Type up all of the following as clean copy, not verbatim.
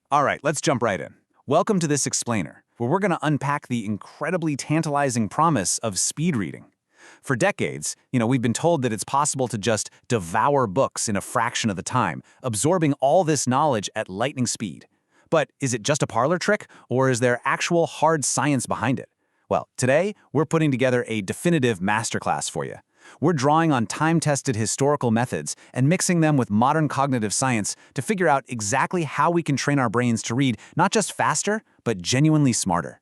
All right, let's jump right in. Welcome to this explainer, where we're going to unpack the incredibly tantalizing promise of speed reading. For decades, we've been told that it's possible to just devour books in a fraction of the time, absorbing all this knowledge at lightning speed. But is it just a parlor trick, or is there actual hard science behind it? Well, today, we're putting together a definitive masterclass for you. We're drawing on time-tested historical methods and mixing them with modern cognitive science to figure out exactly how we can train our brains to read not just faster, but genuinely smarter.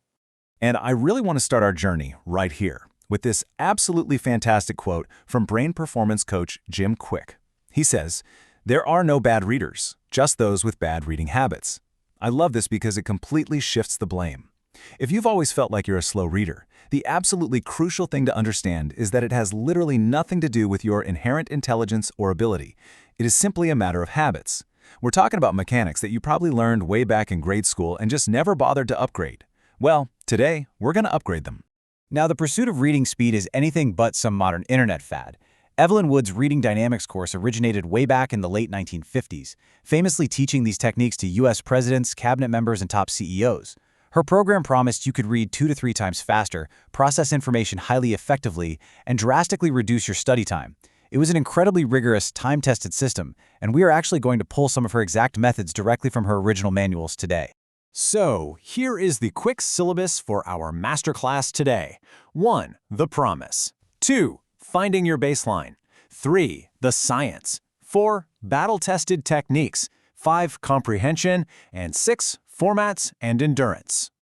And I really want to start our journey right here with this absolutely fantastic quote from brain performance coach Jim Kwik. He says, "There are no bad readers, just those with bad reading habits." I love this because it completely shifts the blame. If you've always felt like you're a slow reader, the absolutely crucial thing to understand is that it has literally nothing to do with your inherent intelligence or ability. It is simply a matter of habits. We're talking about mechanics that you probably learned way back in grade school and just never bothered to upgrade. Well, today, we're going to upgrade them. Now, the pursuit of reading speed is anything but some modern internet fad. Evelyn Wood's Reading Dynamics course originated way back in the late 1950s, famously teaching these techniques to U.S. presidents, cabinet members, and top CEOs. Her program promised you could read 2 to 3 times faster, process information highly effectively, and drastically reduce your study time. It was an incredibly rigorous, time-tested system, and we are actually going to pull some of her exact methods directly from her original manuals today. So, here is the quick syllabus for our masterclass today. 1. The promise. 2. Finding your baseline. 3. The science. 4. Battle-tested techniques. 5. Comprehension. And 6. Formats and endurance.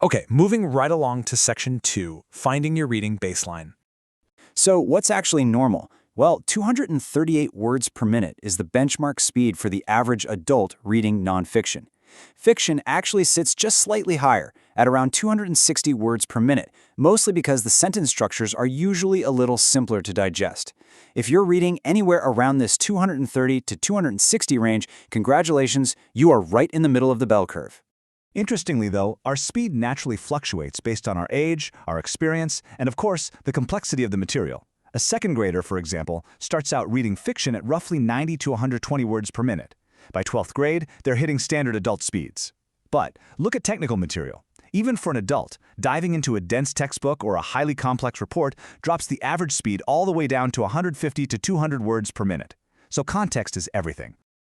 Okay, moving right along to Section 2, Finding Your Reading Baseline. So, what's actually normal? Well, 238 words per minute is the benchmark speed for the average adult reading nonfiction. Fiction actually sits just slightly higher, at around 260 words per minute, mostly because the sentence structures are usually a little simpler to digest. If you're reading anywhere around this 230 to 260 range, congratulations, you are right in the middle of the bell curve. Interestingly, though, our speed naturally fluctuates based on our age, our experience, and of course, the complexity of the material. A second grader, for example, starts out reading fiction at roughly 90 to 120 words per minute. By 12th grade, they're hitting standard adult speeds. But look at technical material. Even for an adult, diving into a dense textbook or a highly complex report drops the average speed all the way down to 150 to 200 words per minute. So context is everything.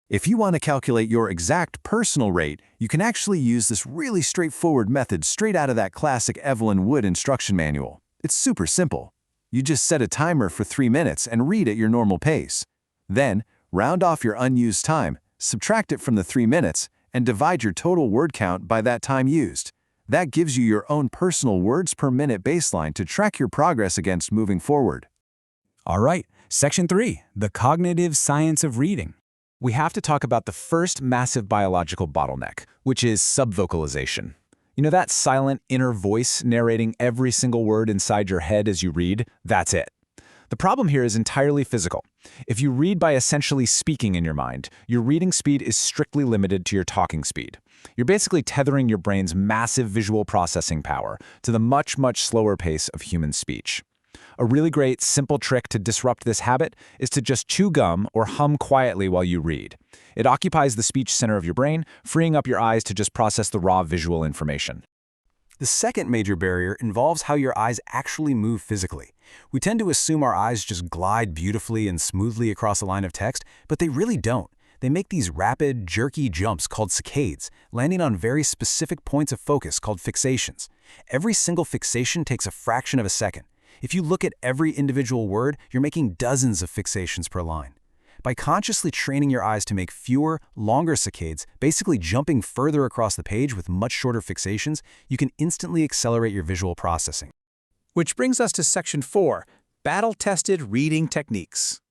If you want to calculate your exact personal rate, you can actually use this really straightforward method straight out of that classic Evelyn Wood instruction manual. It's super simple. You just set a timer for 3 minutes and read at your normal pace. Then, round off your unused time, subtract it from the 3 minutes, and divide your total word count by that time used. That gives you your own personal words per minute baseline to track your progress against moving forward. All right, Section 3, The Cognitive Science of Reading. We have to talk about the first massive biological bottleneck, which is subvocalization. You know that silent inner voice narrating every single word inside your head as you read? That's it. The problem here is entirely physical. If you read by essentially speaking in your mind, your reading speed is strictly limited to your talking speed. You're basically tethering your brain's massive visual processing power to the much, much slower pace of human speech. A really great, simple trick to disrupt this habit is to just chew gum or hum quietly while you read. It occupies the speech center of your brain, freeing up your eyes to just process the raw visual information. The second major barrier involves how your eyes actually move physically. We tend to assume our eyes just glide beautifully and smoothly across a line of text, but they really don't. They make these rapid, jerky jumps called saccades, landing on very specific points of focus called fixations. Every single fixation takes a fraction of a second. If you look at every individual word, you're making dozens of fixations per line. By consciously training your eyes to make fewer, longer saccades, basically jumping further across the page with much shorter fixations, you can instantly accelerate your visual processing. Which brings us to Section 4, Battle-Tested Reading Techniques.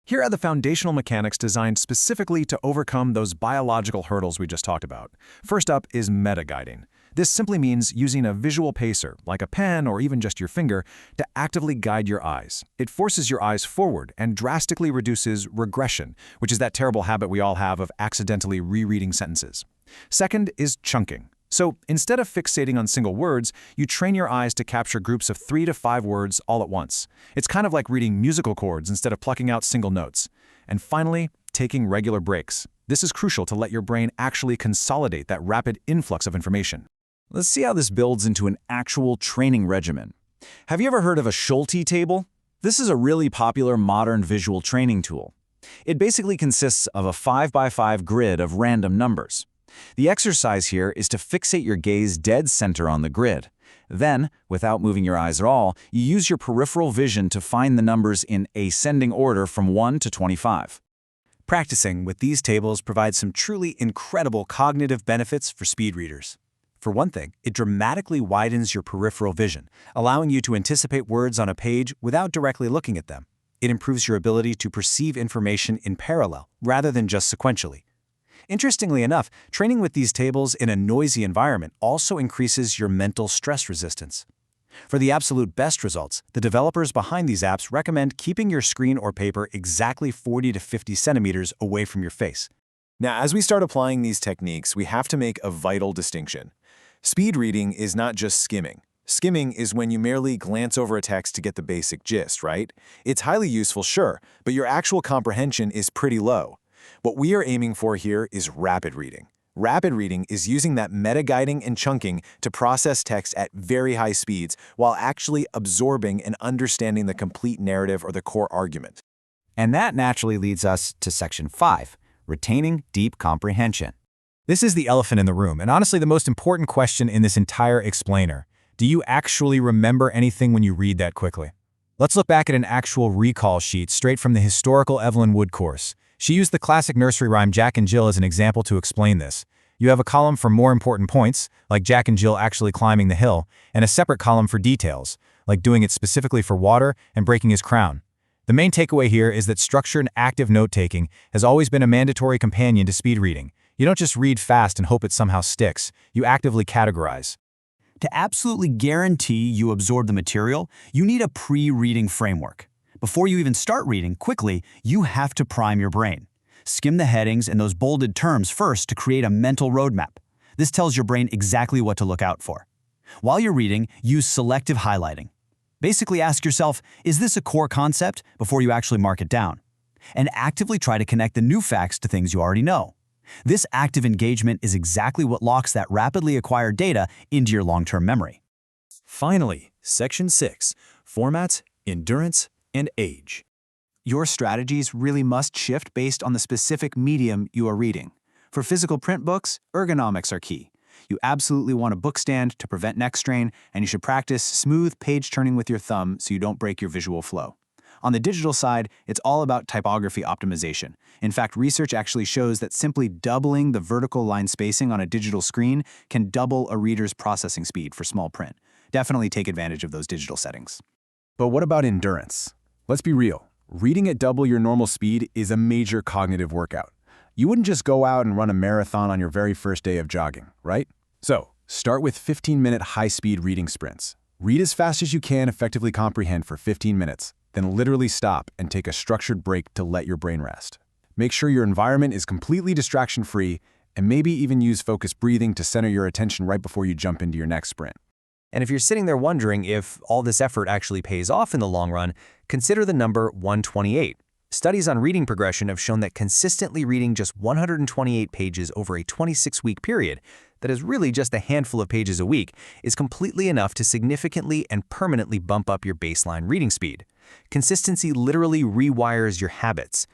Here are the foundational mechanics designed specifically to overcome those biological hurdles we just talked about. First up is meta-guiding. This simply means using a visual pacer, like a pen or even just your finger, to actively guide your eyes. It forces your eyes forward and drastically reduces regression, which is that terrible habit we all have of accidentally rereading sentences. Second is chunking. So instead of fixating on single words, you train your eyes to capture groups of 3 to 5 words all at once. It's kind of like reading musical chords instead of plucking out single notes. And finally, taking regular breaks. This is crucial to let your brain actually consolidate that rapid influx of information. Let's see how this builds into an actual training regimen. Have you ever heard of a Schulte table? This is a really popular modern visual training tool. It basically consists of a 5x5 grid of random numbers. The exercise here is to fixate your gaze dead center on the grid. Then, without moving your eyes at all, you use your peripheral vision to find the numbers in ascending order from 1 to 25. Practicing with these tables provides some truly incredible cognitive benefits for speed readers. For one thing, it dramatically widens your peripheral vision, allowing you to anticipate words on a page without directly looking at them. It improves your ability to perceive information in parallel, rather than just sequentially. Interestingly enough, training with these tables in a noisy environment also increases your mental stress resistance. For the absolute best results, the developers behind these apps recommend keeping your screen or paper exactly 40 to 50 centimeters away from your face. Now, as we start applying these techniques, we have to make a vital distinction. Speed reading is not just skimming. Skimming is when you merely glance over a text to get the basic gist, right? It's highly useful, sure, but your actual comprehension is pretty low. What we are aiming for here is rapid reading. Rapid reading is using that meta-guiding and chunking to process text at very high speeds while actually absorbing and understanding the complete narrative or the core argument. And that naturally leads us to Section 5, retaining deep comprehension. This is the elephant in the room, and honestly the most important question in this entire explainer. Do you actually remember anything when you read that quickly? Let's look back at an actual recall sheet straight from the historical Evelyn Wood course. She used the classic nursery rhyme Jack and Jill as an example to explain this. You have a column for more important points, like Jack and Jill actually climbing the hill, and a separate column for details, like doing it specifically for water and breaking his crown. The main takeaway here is that structured active note-taking has always been a mandatory companion to speed reading. You don't just read fast and hope it somehow sticks. You actively categorize. To absolutely guarantee you absorb the material, you need a pre-reading framework. Before you even start reading quickly, you have to prime your brain. Skim the headings and those bolded terms first to create a mental roadmap. This tells your brain exactly what to look out for. While you're reading, use selective highlighting. Basically ask yourself, is this a core concept, before you actually mark it down? And actively try to connect the new facts to things you already know. This active engagement is exactly what locks that rapidly acquired data into your long-term memory. Finally, Section 6, formats, endurance, and age. Your strategies really must shift based on the specific medium you are reading. For physical print books, ergonomics are key. You absolutely want a book stand to prevent neck strain, and you should practice smooth page turning with your thumb so you don't break your visual flow. On the digital side, it's all about typography optimization. In fact, research actually shows that simply doubling the vertical line spacing on a digital screen can double a reader's processing speed for small print. Definitely take advantage of those digital settings. But what about endurance? Let's be real. Reading at double your normal speed is a major cognitive workout. You wouldn't just go out and run a marathon on your very first day of jogging, right? So, start with 15-minute high-speed reading sprints. Read as fast as you can effectively comprehend for 15 minutes. Then literally stop and take a structured break to let your brain rest. Make sure your environment is completely distraction-free, and maybe even use focused breathing to center your attention right before you jump into your next sprint. And if you're sitting there wondering if all this effort actually pays off in the long run, consider the number 128. Studies on reading progression have shown that consistently reading just 128 pages over a 26-week period, that is really just a handful of pages a week, is completely enough to significantly and permanently bump up your baseline reading speed. Consistency literally rewires your habits.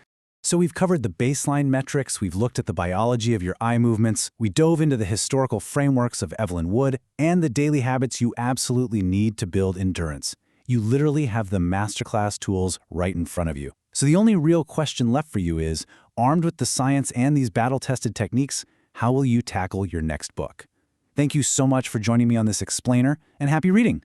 So we've covered the baseline metrics, we've looked at the biology of your eye movements, we dove into the historical frameworks of Evelyn Wood, and the daily habits you absolutely need to build endurance. You literally have the Masterclass tools right in front of you. So the only real question left for you is, armed with the science and these battle-tested techniques, how will you tackle your next book? Thank you so much for joining me on this explainer, and happy reading!